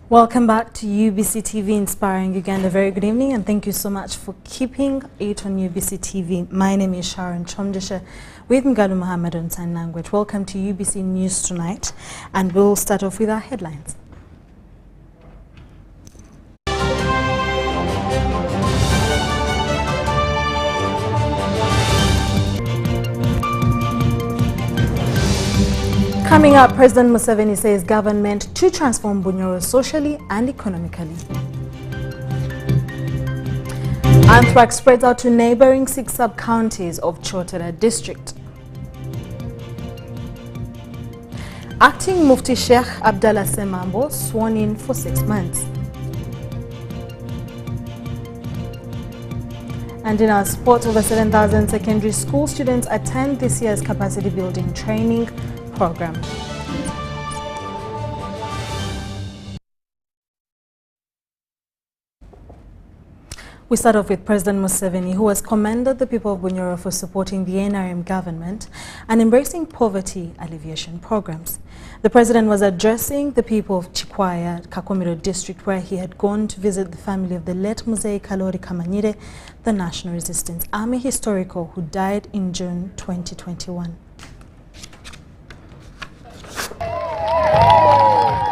Welcome back to UBC TV Inspiring Uganda. Very good evening and thank you so much for keeping it on UBC TV. My name is Sharon Chomdesha with Mgadu Mohammed on Sign Language. Welcome to UBC News tonight and we'll start off with our headlines. Coming up, President Museveni says government to transform Bunyoro socially and economically. Anthrax spreads out to neighboring 6 sub-counties of Chotara district. Acting Mufti Sheikh Abdallah Semambo sworn in for 6 months. And in our sport, over 7,000 secondary school students attend this year's capacity building training program. We start off with President Museveni, who has commended the people of Bunyoro for supporting the NRM government and embracing poverty alleviation programs. The president was addressing the people of Chikwaya, Kakomiro district, where he had gone to visit the family of the late Muzei Kalori Kamanyire, the National Resistance Army historical who died in June 2021.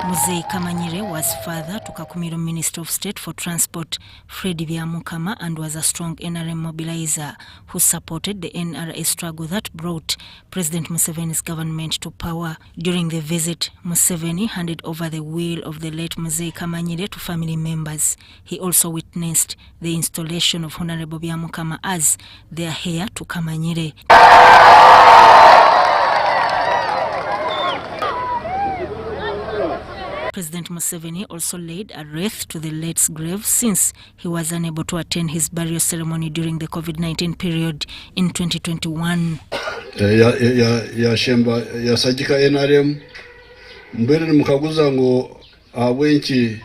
Muzei Kamanyire was father to Kakumiro Minister of State for Transport Freddy Byamukama and was a strong NRM mobilizer who supported the NRA struggle that brought President Museveni's government to power. During the visit, Museveni handed over the will of the late Muzei Kamanyire to family members. He also witnessed the installation of Honorable Byamukama as their heir to Kamanyire. President Museveni also laid a wreath to the late's grave since he was unable to attend his burial ceremony during the COVID-19 period in 2021. Ya shemba ya sajika NRM mbere mukaguza ngo abenshi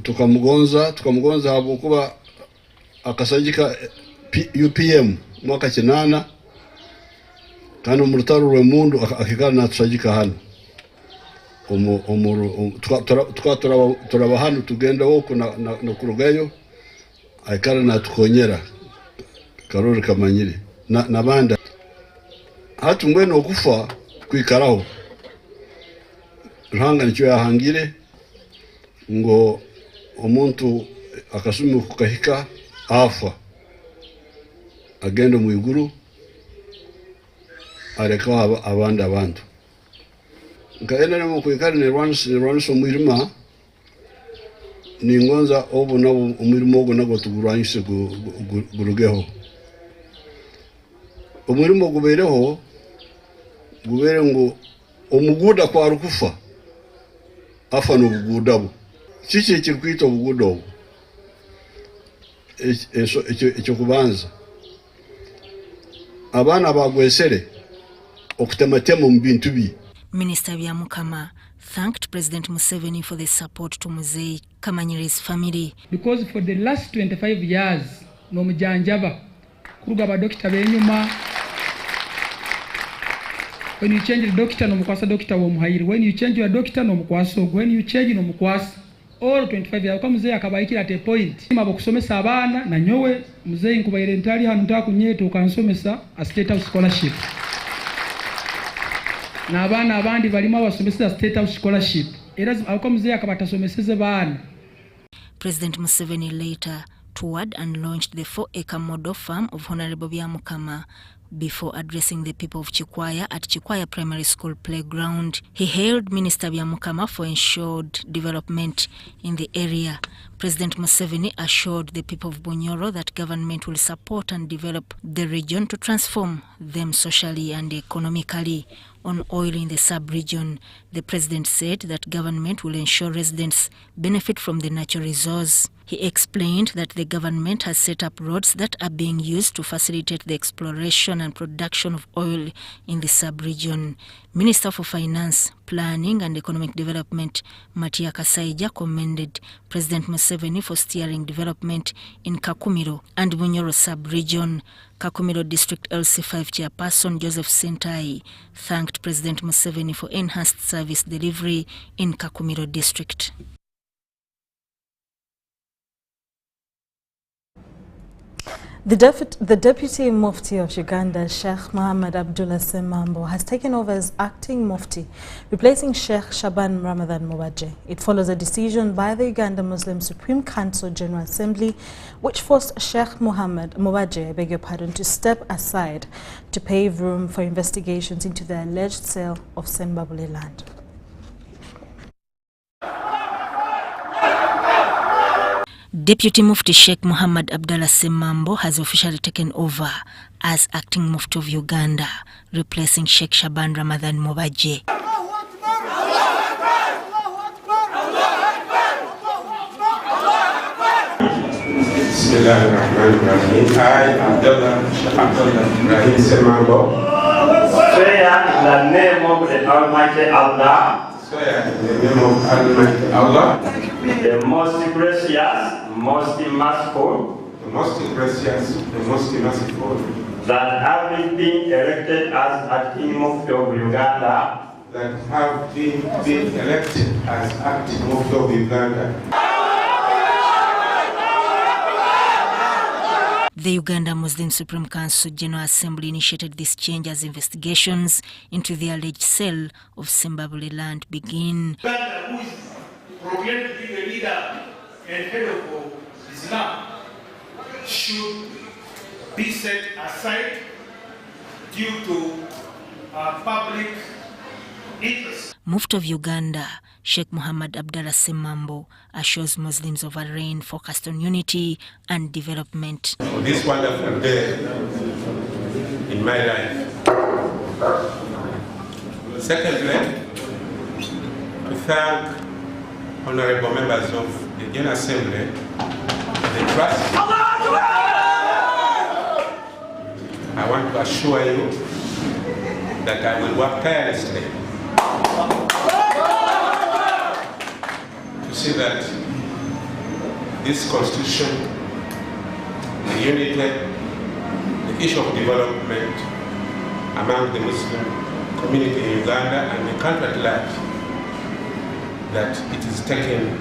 tukamugonza abo kuba akasajika UPM mwaka kinana kandi mu rutaro rw'emundu akikana natusajika hano turaba hano tugenda woko na kurugayo aikara na tukonyera Karori Kamanyire na banda hatu mbwene okufa kwikaraho ruhanga nicyo yahangire ngo omuntu akasumi kukahika afa agenda mu iguru areka abandi abantu nkaenda mu kwikara ne rwanso mwirima ni ngonza obo nabo umurimo ogo nago tuguranyise gurugeho umurimo gubereho gubere ngo omuguda kwa rukufa afa no bugudabo kiki kikwita bugudo icyo kubanza abana bagwesere okutematema mu bintu bi. Minister Byamukama thanked President Museveni for the support to Muzei Kamanyire's family. Because for the last 25 years, no mujanjaba kuruga ba doctor benyuma. When you change the doctor, no mukwasa doctor wo muhayiri. When you change your doctor, no mukwaso. When you change no mukwasa. All 25 years, kwa Muzei akabayikira at a point. Mabo kusomesa abana na nyowe Muzei nkubayire ntali hanu ntaka kunyeto ukansomesa a state house scholarship. Na abana abandi balima basomesa state house scholarship era akomze akabatasomeseze bana. President Museveni later toured and launched the 4-acre model farm of Honorable Byamukama before addressing the people of Chikwaya at Chikwaya Primary School playground. He hailed Minister Byamukama for ensured development in the area. President Museveni assured the people of Bunyoro that government will support and develop the region to transform them socially and economically. On oil in the sub-region, the president said that government will ensure residents benefit from the natural resource. He explained that the government has set up roads that are being used to facilitate the exploration and production of oil in the sub-region. Minister for Finance, Planning and Economic Development, Matia Kasaija, commended President Museveni for steering development in Kakumiro and Bunyoro sub-region. Kakumiro District LC5 Chairperson Joseph Sentai thanked President Museveni for enhanced service delivery in Kakumiro District. The Deputy Mufti of Uganda, Sheikh Mohammed Abdullah Semambo, has taken over as acting Mufti, replacing Sheikh Shaban Ramadan Mubaje. It follows a decision by the Uganda Muslim Supreme Council General Assembly, which forced Sheikh Mohammed Mubaje, to step aside to pave room for investigations into the alleged sale of Sembabule land. Deputy Mufti Sheikh Mohammed Abdullah Semambo has officially taken over as acting Mufti of Uganda, replacing Sheikh Shaban Ramadan Mubaje. Bismillahirrahmanirrahim. I, Abdullah Ibrahim Semambo, swear in the name of the Almighty Allah, swear in the name of Almighty Allah, the most gracious, most merciful, the most gracious, the most merciful, that having been elected as acting Mufti of Uganda, that have been elected as acting Mufti of Uganda. The Uganda Muslim Supreme Council General Assembly initiated this change as investigations into the alleged sale of Sembabule land begin. Uganda, who is proclaimed to be the leader and head of Islam, should be set aside due to public interest. Mufti of Uganda, Sheikh Mohammed Abdullah Semambo, assures Muslims of a reign focused on unity and development. This wonderful day in my life. Secondly, to thank honorable members of the General Assembly for the trust. I want to assure you that I will work tirelessly to see that this constitution, the unity, the issue of development among the Muslim community in Uganda and the country at large, that it is taken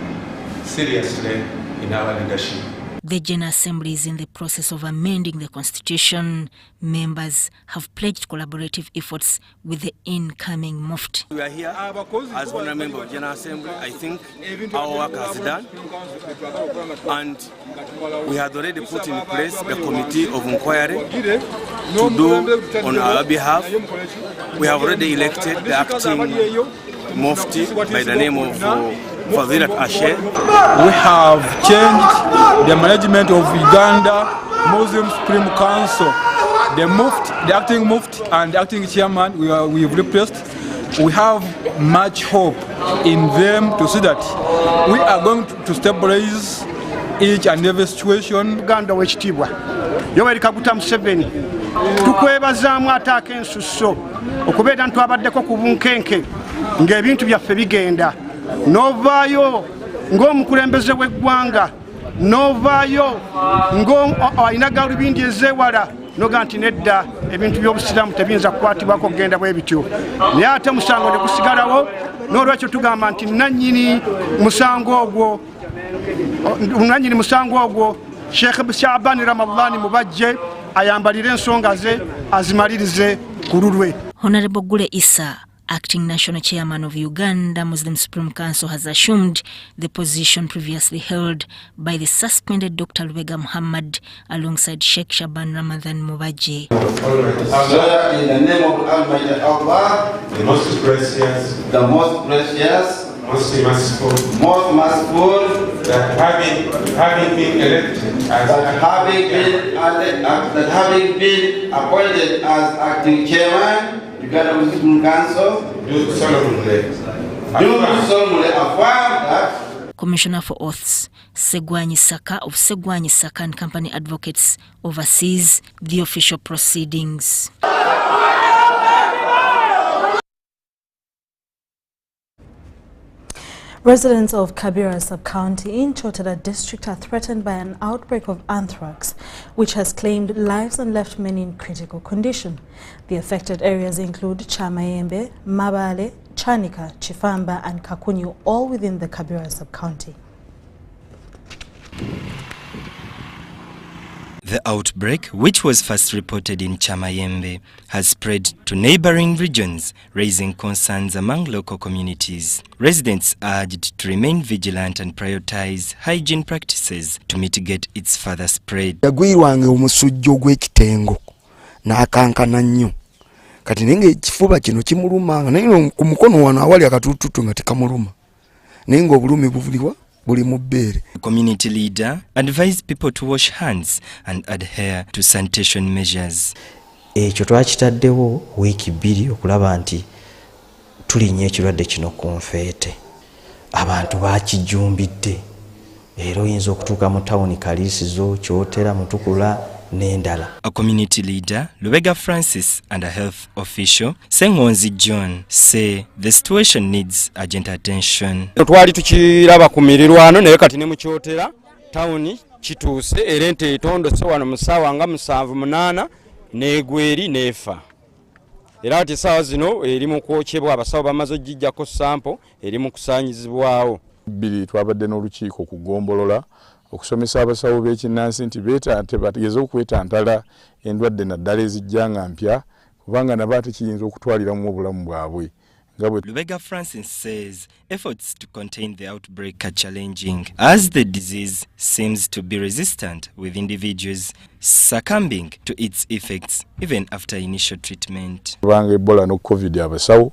seriously in our leadership. The General Assembly is in the process of amending the Constitution. Members have pledged collaborative efforts with the incoming Mufti. We are here as one member of the General Assembly. I think our work has done, and we had already put in place the committee of inquiry to do on our behalf. We have already elected the acting Mufti by the name of Fadilat Ashe. We have changed the management of Uganda Muslim Supreme Council. The Mufti, the acting Mufti and the acting chairman we've replaced. We have much hope in them to see that we are going to stabilize each and every situation. Uganda wekitibwa Yoweri Kaguta Museveni tukwebazaamu ataaka ensusso okubeera ntwabaddeko ku bunkenke ng'ebintu byaffe bigenda novaayo ng'omukulembeze w'eggwanga novaayo ng'alina galubindi ezeewala noga nti nedda ebintu by'obusiraamu tebiyinza kukwatibwako kugenda bwe bityo naye ate musango ne gusigalawo n'olwekyo tugamba nti nannyini musango ogwo Sheikh Shaban Ramadan Mubaje ayambalire ensonga ze azimalirize ku lulwe. Honorable Gule Issa, acting national chairman of Uganda Muslim Supreme Council, has assumed the position previously held by the suspended Dr. Lubega Muhammad alongside Sheikh Shaban Ramadan Mubaje. In the name of Almighty Allah, the most precious, most merciful, that having been elected as having been appointed as acting chairman, Uganda Muslim Council, do solemnly affirm that Commissioner for Oaths, Segwanyi Saka of Segwanyi Saka and Company Advocates, oversees the official proceedings. Residents of Kabira sub-county in Chotara district are threatened by an outbreak of anthrax, which has claimed lives and left many in critical condition. The affected areas include Chamayembe, Mabale, Chanika, Chifamba and Kakunyu, all within the Kabira sub-county. The outbreak, which was first reported in Chamayembe, has spread to neighboring regions, raising concerns among local communities. Residents urged to remain vigilant and prioritize hygiene practices to mitigate its further spread. Yagwirwange omusujjo gw'ekitengo n'akankana nnyo. Kati nenge ekifuba kino kimulumanga naye ku mukono wano awali akatututu nga tekamuluma. Naye ng'obulumi buvuliwa buli mu bbeere. The community leader advised people to wash hands and adhere to sanitation measures. Ekyo twakitaddewo wiiki 2 okulaba nti tulinnya ekirwadde kino ku nfeete. Abantu bakijumbidde. Era oyinza okutuuka mu tawuni Kaliisizo, Kyotera, Mutukula n'endala. A community leader, Lubega Francis, and a health official, Sengonzi John, say the situation needs urgent attention. Twali tukiraba ku mirirwano naye kati ne mu Kyotera tawuni kituuse era ente etondose wano mu ssaawa nga 7-8 n'egweri n'efa. Era ati essaawa zino eri mu kwokyebwa, abasawo bamaze ogijjako sampo eri mu kusaanyizibwawo. Twabadde n'olukiiko kugombolola okusomesa abasawo b'ekinnansi nti bategeze okwetantala endwadde naddala ezijja nga mpya kubanga nabo ate kiyinza okutwaliramu obulamu bwabwe. Lubega Francis says efforts to contain the outbreak are challenging as the disease seems to be resistant, with individuals succumbing to its effects even after initial treatment. Kubanga Ebola no COVID abasawo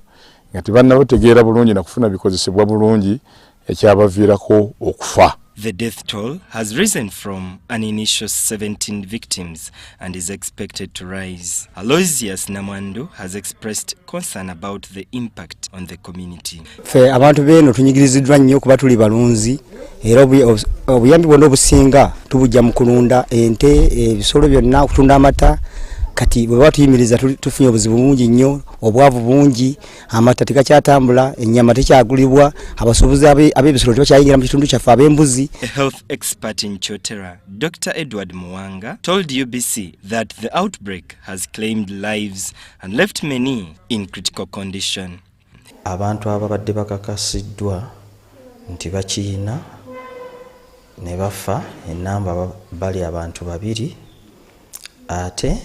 nga tebannabategeera bulungi na kufuna bikozesebwa bulungi ekyabaviirako okufa. The death toll has risen from an initial 17 victims and is expected to rise. Aloysius Namwandu has expressed concern about the impact on the community. Fe abantu beno tunyigiriziddwa nnyo kuba tuli balunzi era obuyambi bwonna obusinga tubujja mu kulunda ente, ebisolo byonna, okutunda amata. Kati bwe batuyimiriza tufunye obuzibu bungi nnyo, obwavu bungi, amata tegakyatambula, ennyama tekyagulibwa, abasuubuzi ab'ebisolo tebakyayingira mu kitundu kyaffe ab'embuzi. A health expert in Chotera, Dr. Edward Muwanga, told UBC that the outbreak has claimed lives and left many in critical condition. Abantu ababadde bakakasiddwa nti bakiyina ne bafa ennamba bali abantu 2 ate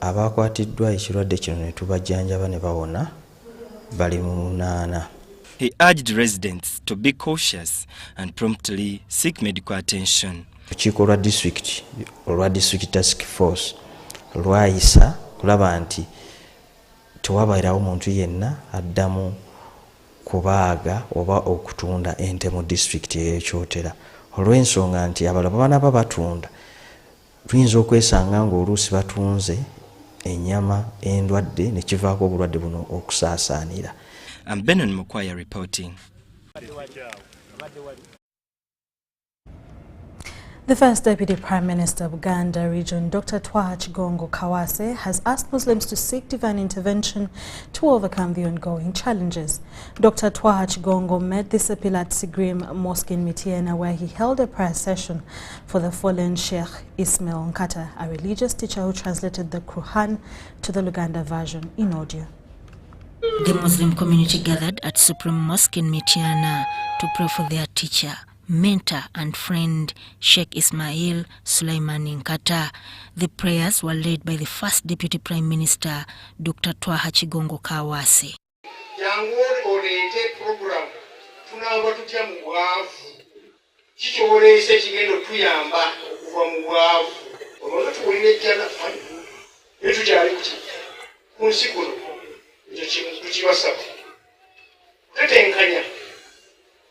abakwatiddwa ekirwadde kino ne tubajjanjaba ne bawona bali mu 8. He urged residents to be cautious and promptly seek medical attention. Olukiiko olwa district task force lwayisa kulaba nti tewabairawo muntu yenna addamu kubaaga oba okutunda ente mu district y'Ekyotera olw'ensonga nti abalala banaba batunda tuyinza okwesanga ng'oluusi batunze enyama endwadde ne kivaako obulwadde buno okusaasaanira. I'm Benon Mukwaya reporting. The first Deputy Prime Minister of Uganda region, Dr. Twaha Kigongo Kawase, has asked Muslims to seek divine intervention to overcome the ongoing challenges. Dr. Twaha Kigongo made this appeal at Sigrim Mosque in Mitiena, where he held a prayer session for the fallen Sheikh Ismail Nkata, a religious teacher who translated the Quran to the Luganda version in audio. The Muslim community gathered at Supreme Mosque in Mitiana to pray for their teacher, mentor and friend Sheikh Ismail Sulaiman Nkata. The prayers were led by the first Deputy Prime Minister, Dr. Twaha Kigongo Kawase.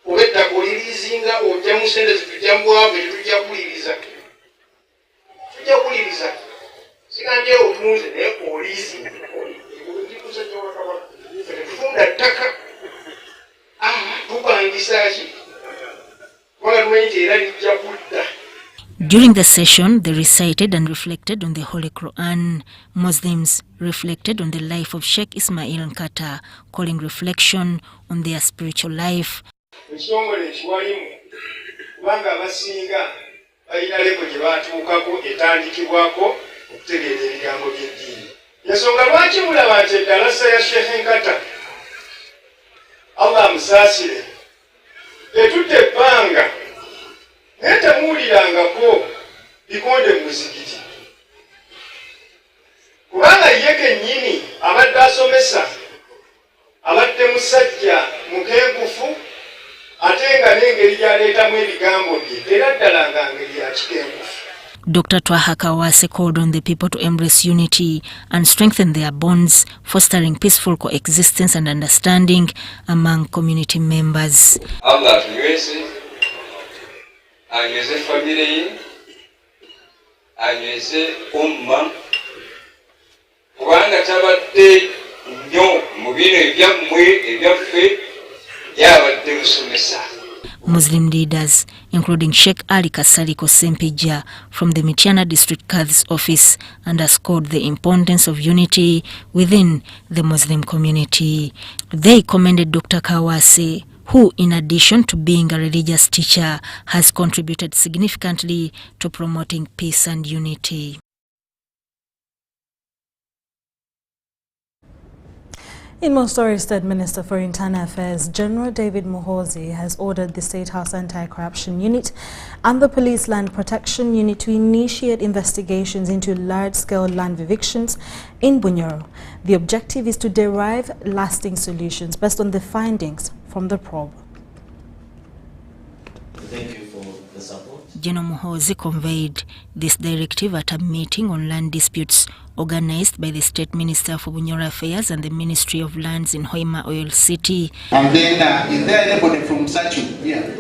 Obedda kulirizinga ojja musende zitujja mbwavu tujja kuliriza sigambye otunze naye olizi tufunda ttaka tupangisa ki During the session, they recited and reflected on the Holy Quran. Muslims reflected on the life of Sheikh Ismail Nkata, calling reflection on their spiritual life. Allah musasire etute banga neta mulirangako bikonde muzikiti kubanga yeke nyini abadde asomesa abadde musajja mukenkufu ate nga n'engeri gyaleetamu ebigambo bye era ddala nga ngeri ya kikenkufu. Dr. Twaha Kawase called on the people to embrace unity and strengthen their bonds, fostering peaceful coexistence and understanding among community members. Allah tunyweze, anyweze familia ye, anyweze umma, kubanga tabadde nnyo mu bino ebyammwe ebyaffe yabadde musomesa. Muslim leaders, including Sheikh Ali Kasaliko Sempija from the Mityana District Kadhi's office, underscored the importance of unity within the Muslim community. They commended Dr. Kawase, who, in addition to being a religious teacher, has contributed significantly to promoting peace and unity. In more stories, State Minister for Internal Affairs General David Muhoozi has ordered the State House Anti-Corruption Unit and the Police Land Protection Unit to initiate investigations into large-scale land evictions in Bunyoro. The objective is to derive lasting solutions based on the findings from the probe. Thank you for the support. General Muhoozi conveyed this directive at a meeting on land disputes organized by the State Minister for Bunyoro Affairs and the Ministry of Lands in Hoima Oil City. And then, is there anybody from Sachu here?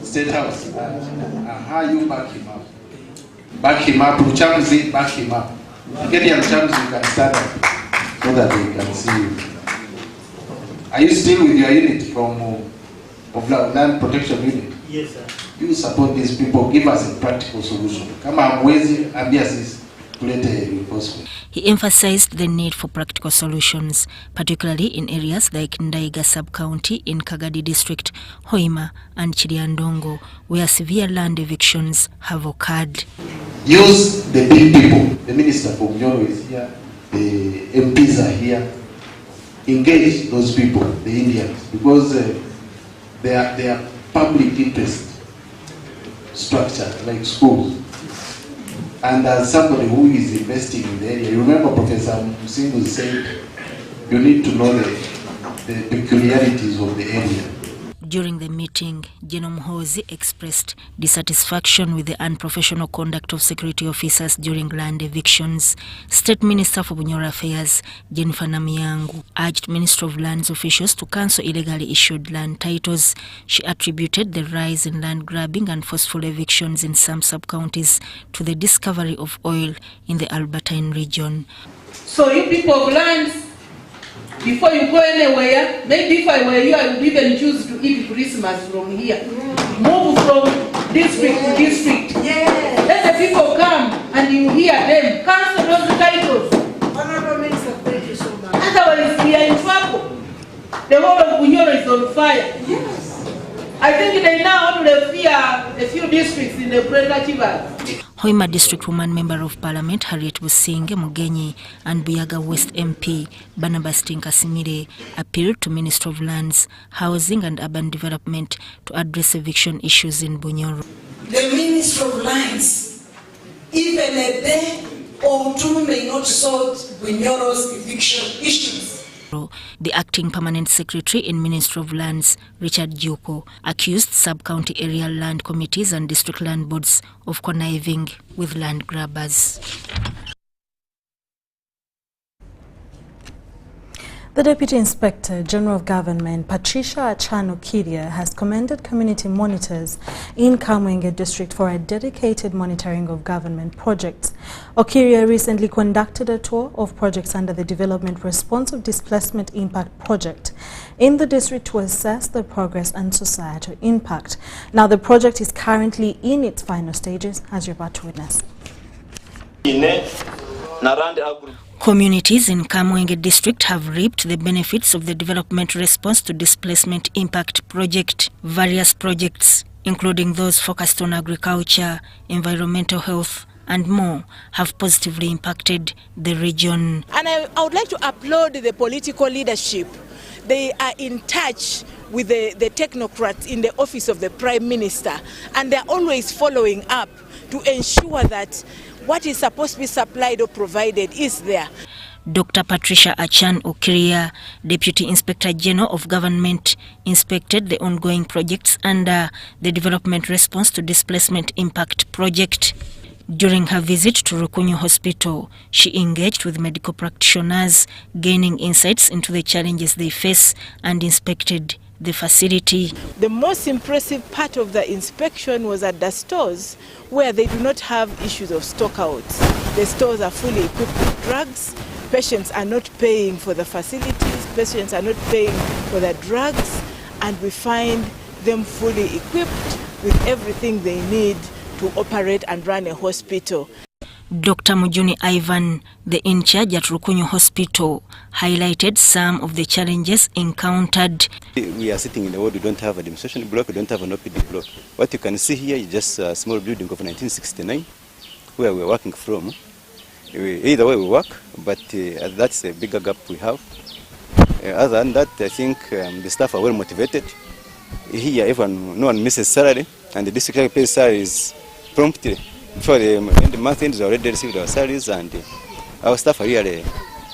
State House? How you back him up? Back him up, Luchamzi, back him up. Get him Luchamzi, you can stand up so that they can see you. Are you still with your unit from of Land Protection Unit? Yes, sir. You support these people, give us a practical solution. Come on, Mwezi, Ambiasis. He emphasized the need for practical solutions, particularly in areas like Ndaiga sub-county in Kagadi district, Hoima and Chiriandongo, where severe land evictions have occurred. Use the big people. The Minister for Bunyoro is here, the MPs are here. Engage those people, the Indians, because they are public interest structure, like schools. And as somebody who is investing in the area, you remember Professor Musingu said, you need to know the peculiarities of the area. During the meeting, General Muhoozi expressed dissatisfaction with the unprofessional conduct of security officers during land evictions. State Minister for Bunyoro Affairs, Jennifer Namiyangu, urged Ministry of Lands officials to cancel illegally issued land titles. She attributed the rise in land grabbing and forceful evictions in some sub-counties to the discovery of oil in the Albertine region. So you people of lands, before you go anywhere, maybe if I were you, I would even choose to eat Christmas from here. Move from district to district. Let the people come and you hear them. Cancel those titles. Honorable Minister, thank you so much. Otherwise, we are in trouble. The whole of Bunyoro is on fire. Yes. I think they now only fear a few districts in the Brenda Chivas. Hoima District Woman Member of Parliament Harriet Businge Mugenyi and Buyaga West MP Barnabas Tinkasimire appealed to Minister of Lands, Housing and Urban Development to address eviction issues in Bunyoro. The Minister of Lands, even a day or two, may not solve Bunyoro's eviction issues. The acting permanent secretary in Ministry of Lands, Richard Juko, accused sub-county area land committees and district land boards of conniving with land grabbers. The Deputy Inspector General of Government, Patricia Achano-Kidia, has commended community monitors in Kamwenge District for a dedicated monitoring of government projects. Okiria recently conducted a tour of projects under the Development Response of Displacement Impact Project in the district to assess the progress and societal impact. Now, the project is currently in its final stages, as you're about to witness. Communities in Kamwenge District have reaped the benefits of the Development Response to Displacement Impact Project. Various projects, including those focused on agriculture, environmental health, and more, have positively impacted the region. And I would like to applaud the political leadership. They are in touch with the technocrats in the office of the Prime Minister, and they're always following up to ensure that what is supposed to be supplied or provided is there. Dr. Patricia Achano-Kidia, Deputy Inspector General of Government, inspected the ongoing projects under the Development Response to Displacement Impact Project. During her visit to Rukunyu Hospital, she engaged with medical practitioners, gaining insights into the challenges they face, and inspected the facility. The most impressive part of the inspection was at the stores, where they do not have issues of stockouts. The stores are fully equipped with drugs. Patients are not paying for the facilities. Patients are not paying for the drugs. And we find them fully equipped with everything they need to operate and run a hospital. Dr. Mujuni Ivan, the in-charge at Rukunyu Hospital, highlighted some of the challenges encountered. We are sitting in the ward, we don't have a demonstration block, we don't have an OPD block. What you can see here is just a small building of 1969, where we're working from. Either way we work, but that's a bigger gap we have. Other than that, I think the staff are well motivated. Here, no one misses salary, and the district pays salaries promptly. Before the end of the month ends, we already received our salaries, and our staff are really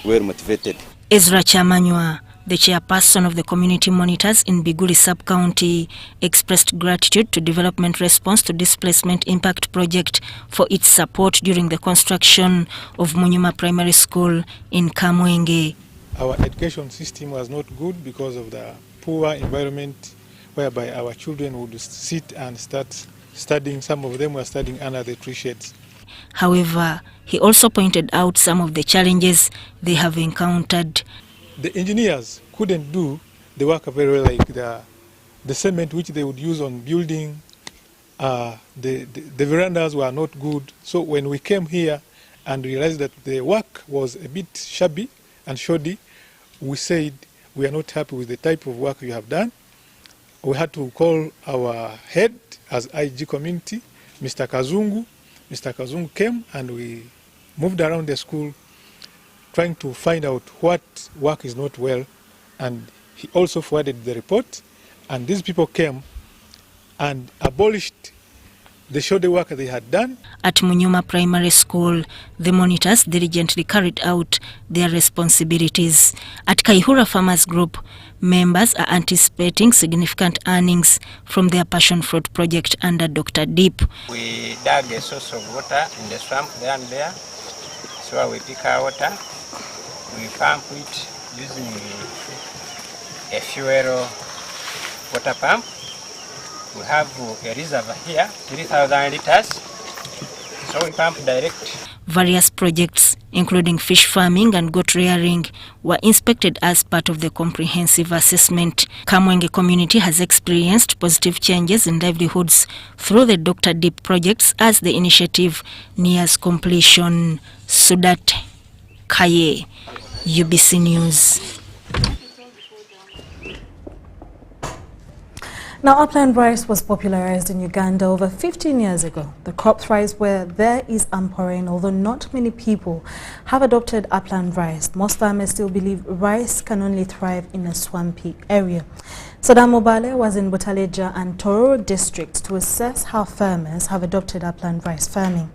well motivated. Ezra Chamanywa, the chairperson of the community monitors in Biguli sub-county, expressed gratitude to Development Response to Displacement Impact Project for its support during the construction of Munyuma Primary School in Kamwenge. Our education system was not good because of the poor environment whereby our children would sit and start studying. Some of them were studying under the tree shades. However, he also pointed out some of the challenges they have encountered. The engineers couldn't do the work very well, like the cement which they would use on building. The verandas were not good. So when we came here and realized that the work was a bit shabby and shoddy, we said we are not happy with the type of work you have done. We had to call our head as IG community, Mr. Kazungu. Mr. Kazungu came and we moved around the school trying to find out what work is not well, and he also forwarded the report, and these people came and abolished the shoddy work they had done. At Munyuma Primary School, the monitors diligently carried out their responsibilities. At Kaihura Farmers Group, members are anticipating significant earnings from their passion fruit project under Dr. Deep. We dug a source of water in the swamp there and there, so we pick our water, we pump it using a fuel water pump. We have a reservoir here, 3,000 liters, so we pump direct. Various projects, including fish farming and goat rearing, were inspected as part of the comprehensive assessment. Kamwenge community has experienced positive changes in livelihoods through the Dr. Deep projects as the initiative nears completion. Sudat Kaye, UBC News. Now, Upland rice was popularized in Uganda over 15 years ago. The crop thrives where there is ample rain, although not many people have adopted Upland rice. Most farmers still believe rice can only thrive in a swampy area. Saddam Mobale was in Butaleja and Tororo districts to assess how farmers have adopted Upland rice farming.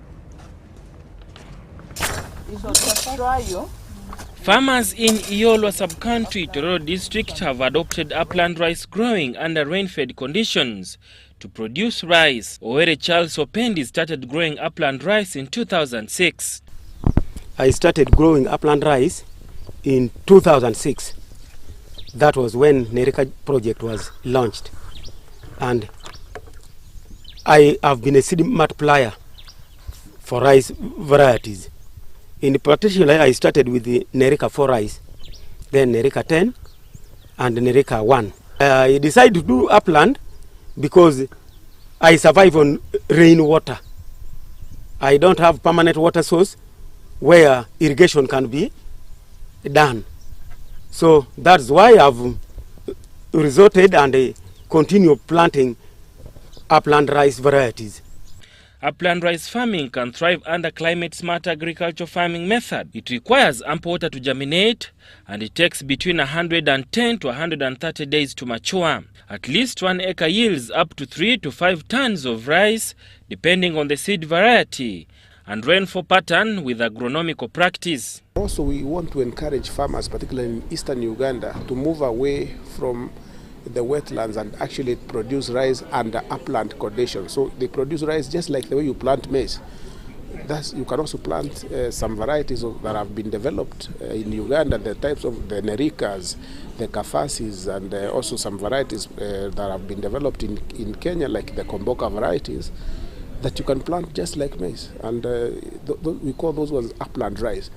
Farmers in Iyolwa sub-country, Tororo district, have adopted upland rice growing under rain-fed conditions to produce rice. Owere Charles Opendi started growing upland rice in 2006. I started growing upland rice in 2006. That was when Nerika project was launched. And I have been a seed multiplier for rice varieties. In particular, I started with the Nerika 4 rice, then Nerika 10, and Nerika 1. I decided to do upland because I survive on rainwater. I don't have permanent water source where irrigation can be done. So that's why I've resorted and continue planting upland rice varieties. Upland rice farming can thrive under climate-smart agricultural farming method. It requires ample water to germinate, and it takes between 110 to 130 days to mature. At least 1 acre yields up to 3 to 5 tons of rice, depending on the seed variety and rainfall pattern with agronomical practice. Also, we want to encourage farmers, particularly in eastern Uganda, to move away from the wetlands and actually produce rice under upland conditions. So they produce rice just like the way you plant maize. Thus, you can also plant some varieties that have been developed in Uganda, the types of the Nerikas, the Kafasis, and also some varieties that have been developed in Kenya, like the Komboka varieties, that you can plant just like maize. And we call those ones upland rice.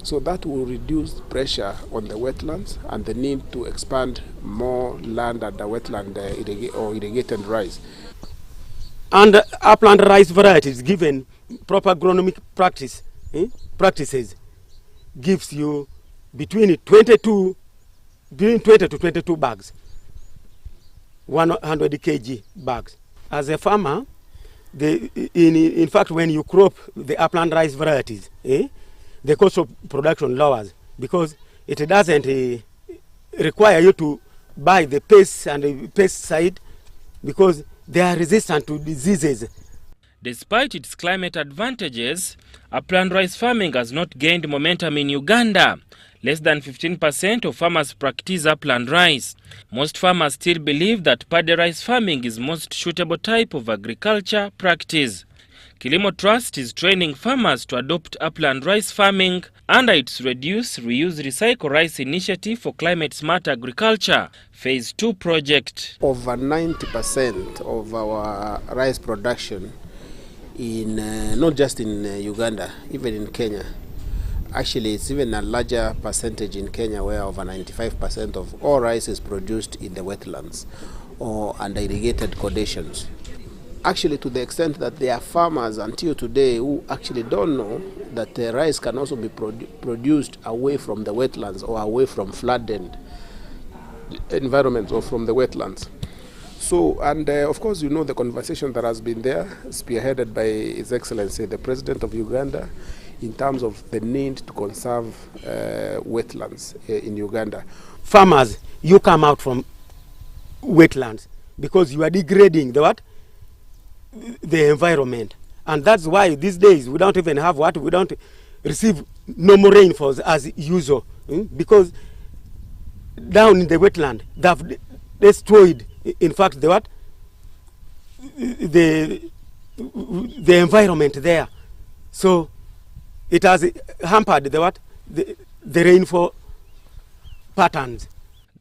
So that will reduce pressure on the wetlands and the need to expand more land under wetland or irrigated rice. And upland rice varieties, given proper agronomic practices, gives you between 20 to 22 bags, 100 kg bags. As a farmer, in fact, when you crop the upland rice varieties, the cost of production lowers because it doesn't require you to buy the pest and the pesticide because they are resistant to diseases. Despite its climate advantages, upland rice farming has not gained momentum in Uganda. Less than 15% of farmers practice upland rice. Most farmers still believe that paddy rice farming is most suitable type of agriculture practice. Kilimo Trust is training farmers to adopt upland rice farming under its Reduce, Reuse, Recycle Rice Initiative for Climate-Smart Agriculture Phase 2 project. Over 90% of our rice production, not just in Uganda, even in Kenya. Actually, it's even a larger percentage in Kenya where over 95% of all rice is produced in the wetlands or under irrigated conditions. Actually, to the extent that there are farmers until today who actually don't know that the rice can also be produced away from the wetlands or away from flooded environments or from the wetlands. So, and of course, you know the conversation that has been there, spearheaded by His Excellency, the President of Uganda, in terms of the need to conserve wetlands in Uganda. Farmers, you come out from wetlands because you are degrading the environment, and that's why these days we don't even have we don't receive normal rainfalls as usual because down in the wetland they have destroyed, in fact, the environment there, so it has hampered the rainfall patterns.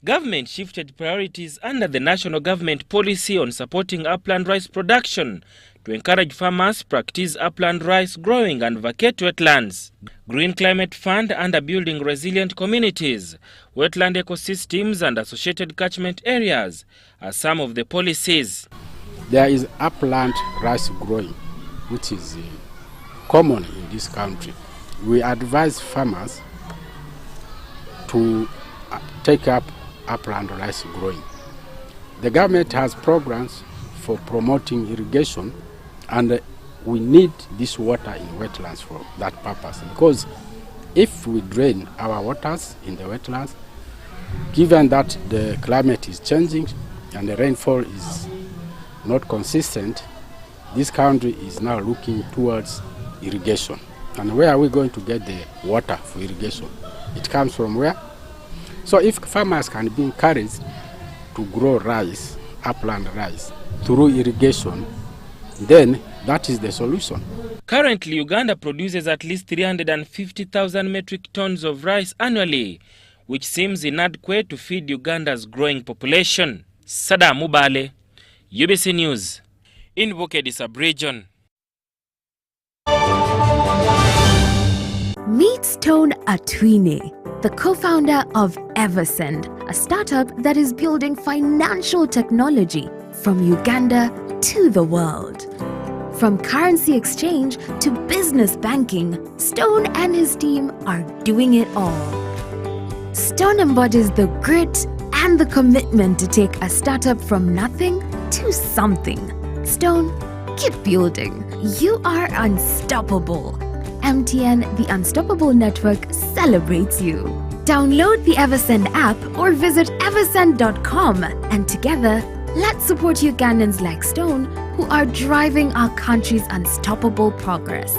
Government shifted priorities under the national government policy on supporting upland rice production to encourage farmers practice upland rice growing and vacate wetlands. Green Climate Fund under building resilient communities, wetland ecosystems and associated catchment areas are some of the policies. There is upland rice growing, which is common in this country. We advise farmers to take up upland rice growing. The government has programs for promoting irrigation, and we need this water in wetlands for that purpose, because if we drain our waters in the wetlands, given that the climate is changing and the rainfall is not consistent, this country is now looking towards irrigation. And where are we going to get the water for irrigation? It comes from where? So if farmers can be encouraged to grow rice, upland rice, through irrigation, then that is the solution. Currently, Uganda produces at least 350,000 metric tons of rice annually, which seems inadequate to feed Uganda's growing population. Sada Mubale, UBC News, in Bukedi sub-region. Meet Stone Atwine, the co-founder of Eversend, a startup that is building financial technology from Uganda to the world. From currency exchange to business banking, Stone and his team are doing it all. Stone embodies the grit and the commitment to take a startup from nothing to something. Stone, keep building. You are unstoppable. MTN, the Unstoppable Network, celebrates you. Download the Eversend app or visit eversend.com, and together, let's support Ugandans like Stone who are driving our country's unstoppable progress.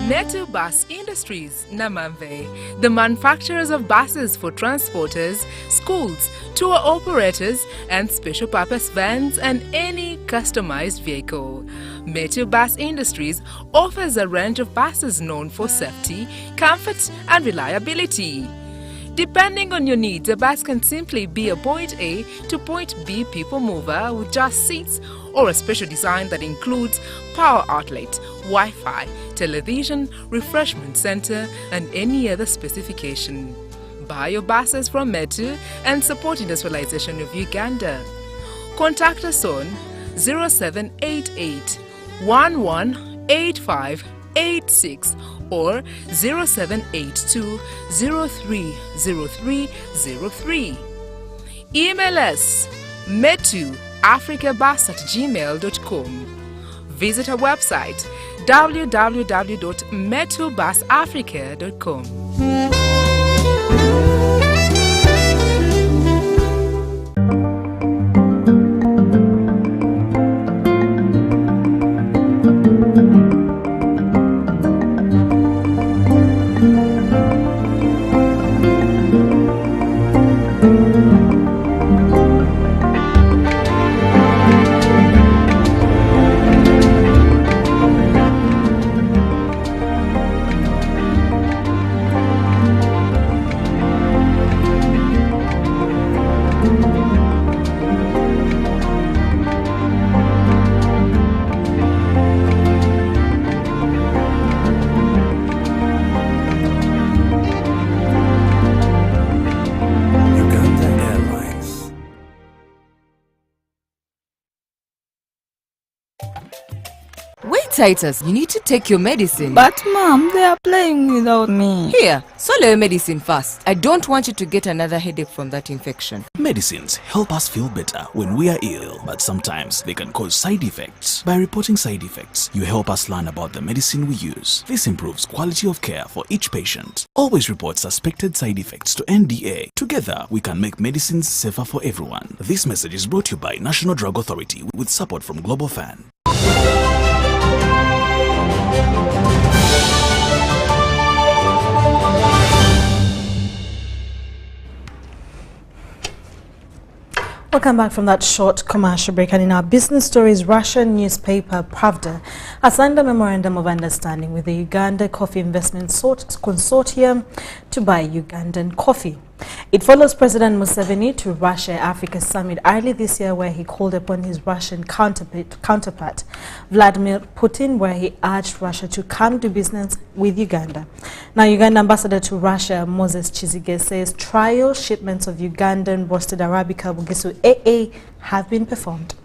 Metu Bus Industries, Namamve, the manufacturers of buses for transporters, schools, tour operators, and special purpose vans and any customized vehicle. Metu Bus Industries offers a range of buses known for safety, comfort, and reliability. Depending on your needs, a bus can simply be a point A to point B people mover with just seats, or a special design that includes power outlet, Wi-Fi, television, refreshment center, and any other specification. Buy your buses from Metu and support industrialization of Uganda. Contact us on 0788 118586 or 0782 030303. Email us metuafricabus@gmail.com. Visit our website www.metubusafrica.com. Titus, you need to take your medicine. But Mom, they are playing without me. Here, swallow your medicine first. I don't want you to get another headache from that infection. Medicines help us feel better when we are ill, but sometimes they can cause side effects. By reporting side effects, you help us learn about the medicine we use. This improves quality of care for each patient. Always report suspected side effects to NDA. Together, we can make medicines safer for everyone. This message is brought to you by National Drug Authority with support from Global Fund. Welcome back from that short commercial break. And in our business stories, Russian newspaper Pravda has signed a memorandum of understanding with the Uganda Coffee Investment Consortium to buy Ugandan coffee. It follows President Museveni to Russia-Africa summit early this year, where he called upon his Russian counterpart Vladimir Putin, where he urged Russia to come do business with Uganda. Now, Uganda ambassador to Russia Moses Chizige says trial shipments of Ugandan roasted Arabica Bugisu AA have been performed.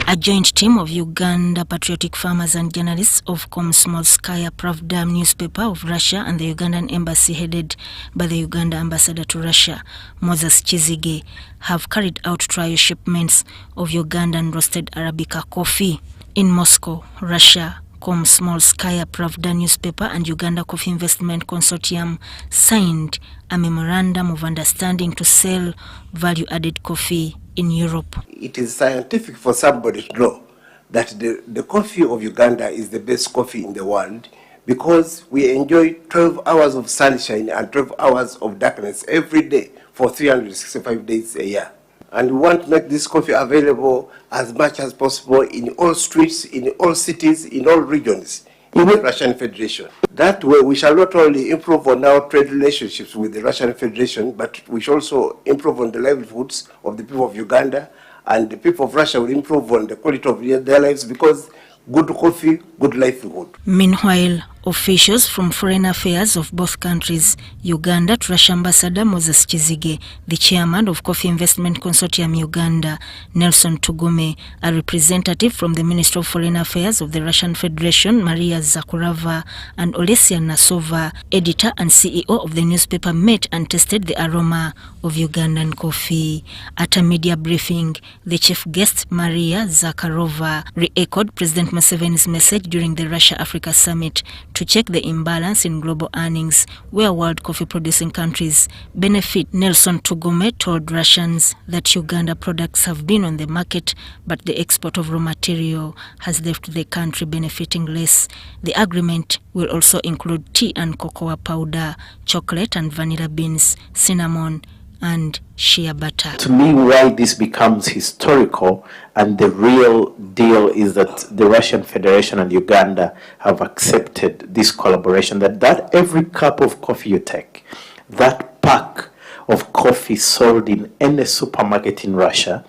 A joint team of Uganda patriotic farmers and journalists of Komsomolskaya Pravda newspaper of Russia and the Ugandan embassy, headed by the Uganda ambassador to Russia, Moses Chizige, have carried out trial shipments of Ugandan roasted Arabica coffee. In Moscow, Russia, Komsomolskaya Pravda newspaper and Uganda Coffee Investment Consortium signed a memorandum of understanding to sell value-added coffee in Europe. It is scientific for somebody to know that the coffee of Uganda is the best coffee in the world, because we enjoy 12 hours of sunshine and 12 hours of darkness every day for 365 days a year. And we want to make this coffee available as much as possible in all streets, in all cities, in all regions, in the Russian Federation. That way, we shall not only improve on our trade relationships with the Russian Federation, but we shall also improve on the livelihoods of the people of Uganda, and the people of Russia will improve on the quality of their lives, because good coffee, good livelihood. Meanwhile, officials from foreign affairs of both countries, Uganda to Russia Ambassador Moses Chizige, the chairman of Coffee Investment Consortium Uganda, Nelson Tugume, a representative from the Ministry of Foreign Affairs of the Russian Federation, Maria Zakurava, and Olesia Nasova, editor and CEO of the newspaper, met and tasted the aroma of Ugandan coffee. At a media briefing, the chief guest, Maria Zakharova, re-echoed President Museveni's message during the Russia-Africa Summit to check the imbalance in global earnings, where world coffee-producing countries benefit. Nelson Tugume told Russians that Uganda products have been on the market, but the export of raw material has left the country benefiting less. The agreement will also include tea and cocoa powder, chocolate and vanilla beans, cinnamon, and shea butter. To me, why this becomes historical and the real deal is that the Russian Federation and Uganda have accepted this collaboration, that every cup of coffee you take, that pack of coffee sold in any supermarket in Russia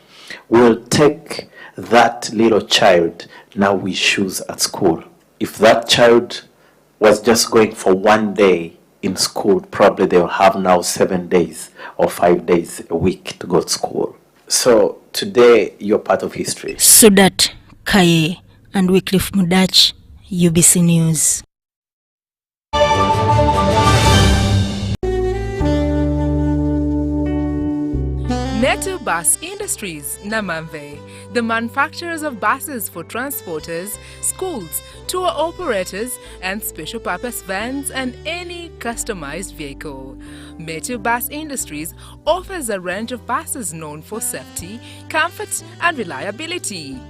will take that little child now with shoes at school. If that child was just going for one day in school, probably they'll have now 7 days or 5 days a week to go to school. So today you're part of history. Sudat Kaye and Wycliffe Mudach, UBC News. Metu Bus Industries, Namamve, the manufacturers of buses for transporters, schools, tour operators, and special purpose vans and any customized vehicle. Metu Bus Industries offers a range of buses known for safety, comfort, and reliability.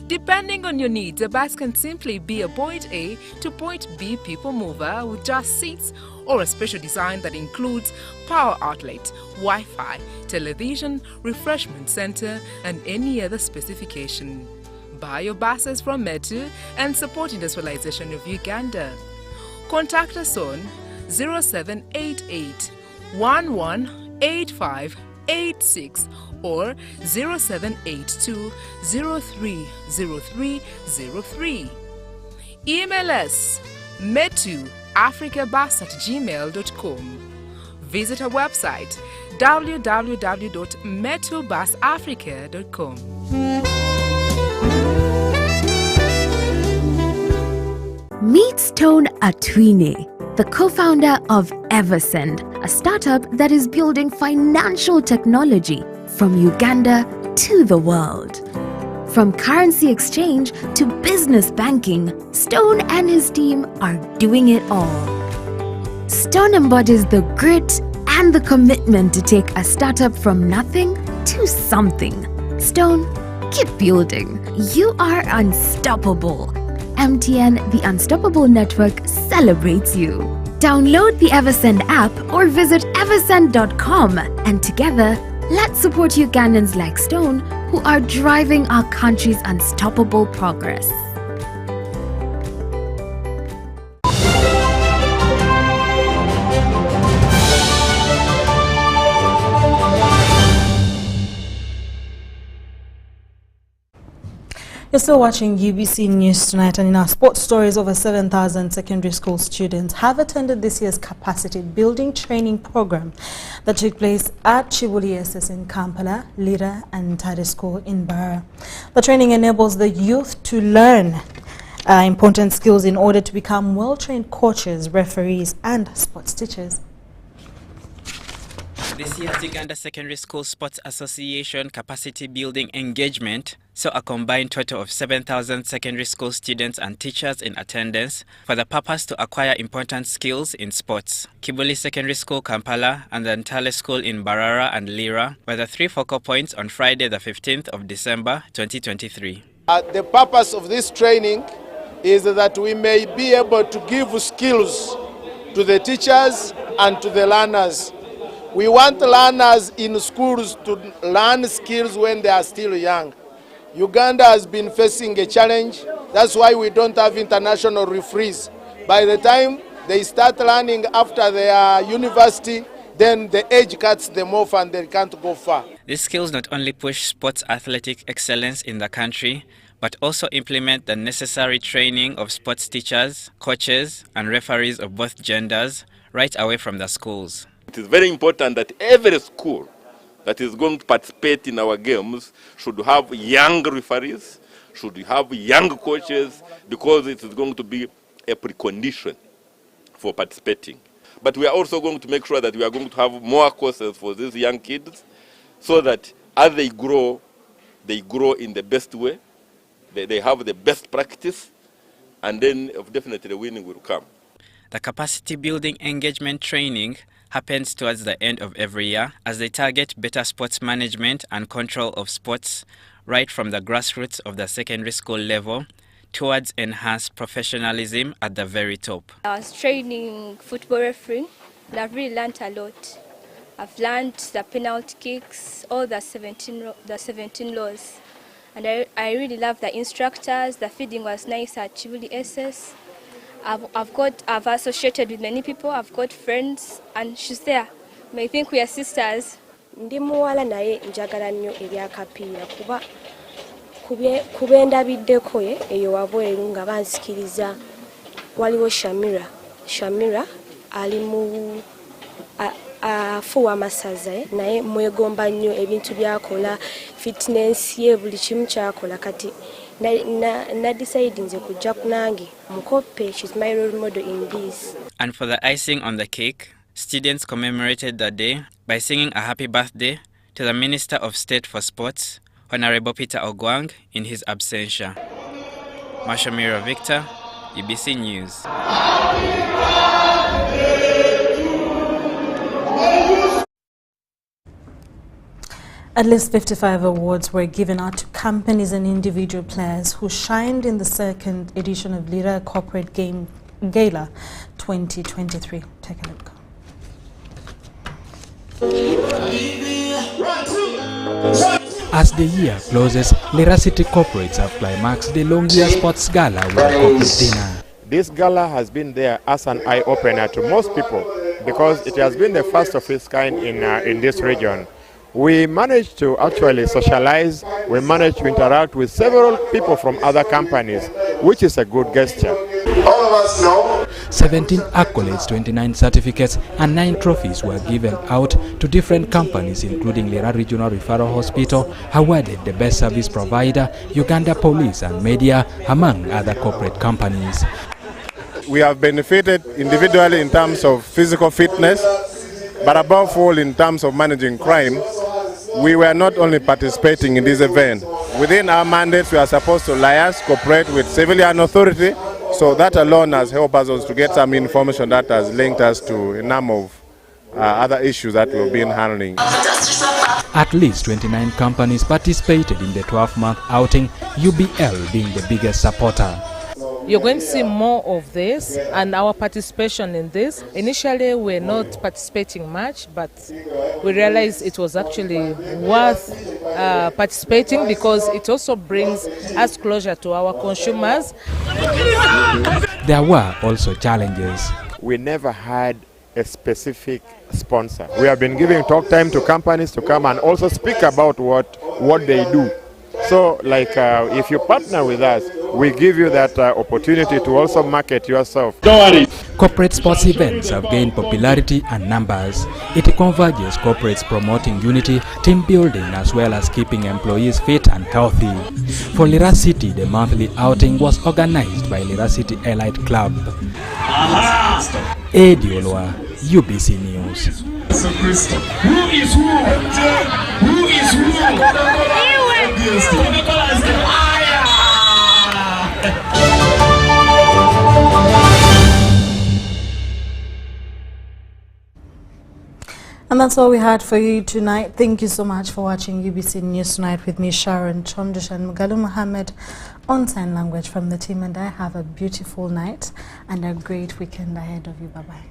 Depending on your needs, a bus can simply be a point A to point B people mover with just seats, or a special design that includes power outlet, Wi-Fi, television, refreshment center, and any other specification. Buy your buses from Metu and support industrialization of Uganda. Contact us on 0788 118586 or 0782 030303. Email us metuafricabus@gmail.com. Visit our website www.metubusafrica.com. Meet Stone Atwine, the co-founder of Eversend, a startup that is building financial technology from Uganda to the world. From currency exchange to business banking, Stone and his team are doing it all. Stone embodies the grit and the commitment to take a startup from nothing to something. Stone, keep building. You are unstoppable. MTN, the Unstoppable Network, celebrates you. Download the Eversend app or visit eversend.com, and together, let's support Ugandans like Stone who are driving our country's unstoppable progress. You're still watching UBC News Tonight, and in our sports stories, over 7,000 secondary school students have attended this year's capacity building training program that took place at Chibuli SS in Kampala, Lira and Tade School in Barra. The training enables the youth to learn important skills in order to become well-trained coaches, referees and sports teachers. This year's Uganda Secondary School Sports Association Capacity Building Engagement saw a combined total of 7,000 secondary school students and teachers in attendance for the purpose to acquire important skills in sports. Kibuli Secondary School Kampala and the Ntale School in Barara and Lira were the three focal points on Friday the 15th of December 2023. The purpose of this training is that we may be able to give skills to the teachers and to the learners We want learners in schools to learn skills when they are still young. Uganda has been facing a challenge. That's why we don't have international referees. By the time they start learning after their university, then the age cuts them off and they can't go far. These skills not only push sports athletic excellence in the country, but also implement the necessary training of sports teachers, coaches, and referees of both genders right away from the schools. It is very important that every school that is going to participate in our games should have young referees, should have young coaches, because it is going to be a precondition for participating. But we are also going to make sure that we are going to have more courses for these young kids, so that as they grow in the best way, they have the best practice, and then definitely winning will come. The capacity building engagement training happens towards the end of every year as they target better sports management and control of sports right from the grassroots of the secondary school level towards enhanced professionalism at the very top. I was training football refereeing and I've really learned a lot. I've learned the penalty kicks, all the 17 laws. And I really love the instructors. The feeding was nice at Chibuli SS. I've associated with many people. I've got friends, and she's there. I think we are sisters. Ndi muwala naye njagala nnyo ebyakapiira kuba endabiddeko eyo wabweru nga bansikiriza. Waliwo Shamira ali mu afuwa amasaza naye mwegomba nnyo ebintu byakola, fitness ye, buli kimu kyakola. Kati na decide nze kujja kunange mukope. She's my role model in this. And for the icing on the cake, students commemorated the day by singing a happy birthday to the Minister of State for Sports, Honorable Peter Ogwang, in his absentia. Mashamira Victor, UBC News. At least 55 awards were given out to companies and individual players who shined in the second edition of Lira Corporate Game Gala 2023. Take a look. As the year closes, Lira City corporates have climaxed the long-year sports gala with a corporate dinner. This gala has been there as an eye-opener to most people because it has been the first of its kind in this region. We managed to actually socialize, we managed to interact with several people from other companies, which is a good gesture. All of us know 17 accolades, 29 certificates and 9 trophies were given out to different companies, including Lira Regional Referral Hospital, awarded the Best Service Provider, Uganda Police and Media, among other corporate companies. We have benefited individually in terms of physical fitness, but above all in terms of managing crime. We were not only participating in this event. Within our mandates, we are supposed to liaise, cooperate with civilian authority, so that alone has helped us to get some information that has linked us to a number of other issues that we've been handling. At least 29 companies participated in the 12-month outing, UBL being the biggest supporter. You're going to see more of this and our participation in this. Initially, we're not participating much, but we realized it was actually worth participating because it also brings us closer to our consumers. There were also challenges. We never had a specific sponsor. We have been giving talk time to companies to come and also speak about what they do. So, like, if you partner with us, we give you that opportunity to also market yourself. Don't worry. Corporate sports events have gained popularity and numbers. It converges corporates promoting unity, team building, as well as keeping employees fit and healthy. For Lira City, the monthly outing was organized by Lira City Elite Club. Eddie Olwa, UBC News. Who is who? Who is who? And that's all we had for you tonight. Thank you so much for watching UBC News Tonight with me, Sharon Chomdush and Mugalu Mohammed on sign language from the team. And I have a beautiful night and a great weekend ahead of you. Bye-bye.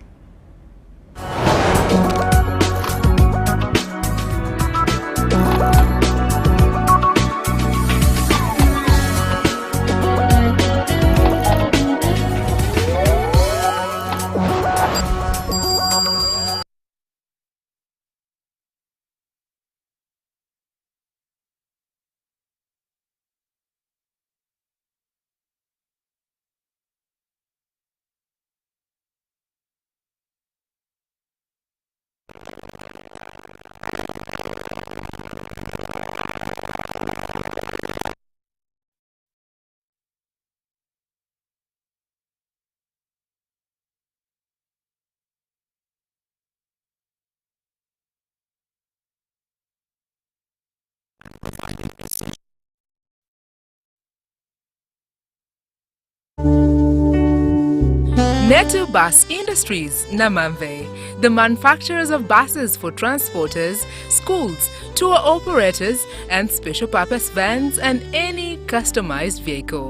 Netu Bus Industries, Namamve, the manufacturers of buses for transporters, schools, tour operators, and special purpose vans and any customized vehicle.